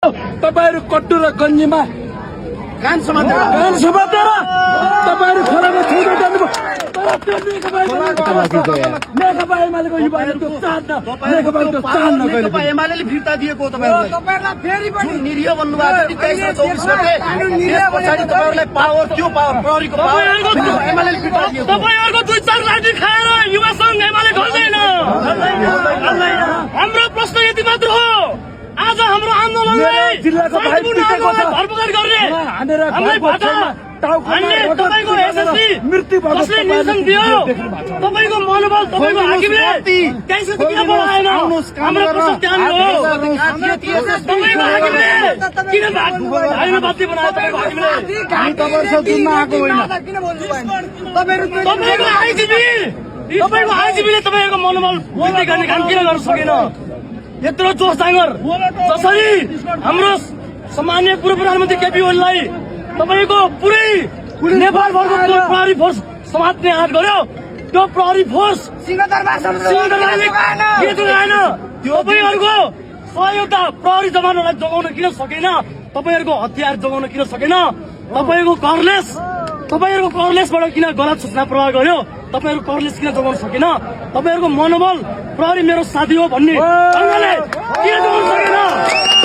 तपाईहरु कट्टु र गन्जीमा कान समातेर तपाईहरु खोलामा छुँदै जानुभयो तर त्यो नेकपा एमालेको युवाले त्यो चाहन्न नेकपाले नेकपा एमालेले फिर्ता दिएको हो तपाईहरुलाई फेरि पनि निरीह भन्नुभएको 23 र 24 गते त्यसपछि तपाईहरुलाई पावर त्यो पावर प्रहरीको पावर एमालेले फिर्ता दिएको तपाईहरुको 2-4 लाठी खाएर युवा संघ एमाले गर्दैन हाम्रो प्रश्न यति मात्र हो आज हाम्रो आन्दोलनलाई जिल्लाको भाइ पिटेको छ धरपकड गर्ने हानेर तपाईको एसएससी मृत्यु कसले निर्देशन दियो तपाईको मनोबल तपाईको हाकिमले कैसे किन बढाएन हाम्रो प्रश्न त्यहाँ हो तपाईको हाकिमले किन भाइमा बाध्य बनायो तपाईको हाकिमले तपाईहरु जुनमा आएको होइन तपाईको आइजिबीले तपाईको मनोबल वृद्धि गर्ने काम किन गर्न सकेन यत्रो जोस जाँगर जसरी हाम्रो सम्माननीय पूर्व प्रधानमन्त्री केपी ओलीलाई तपाईको पुरै नेपाल भरको प्रहरी फोर्स समात्ने आँट गर्यो त्यो प्रहरी फोर्स सिंहदरबारले के जोगाएन तपाईहरुको सहयोगता प्रहरी जवानहरूलाई जोगाउन किन सकेन तपाईहरुको हतियार जोगाउन किन सकेन तपाईको कर्लेसबाट किन गलत सूचना प्रवाह गर्यो तपाईहरु कर्लेस किन जोगाउन सकेन तपाईहरुको मनोबल प्रहरी मेरो साथी हो भन्ने ढंगले किन जोगाउन सकेन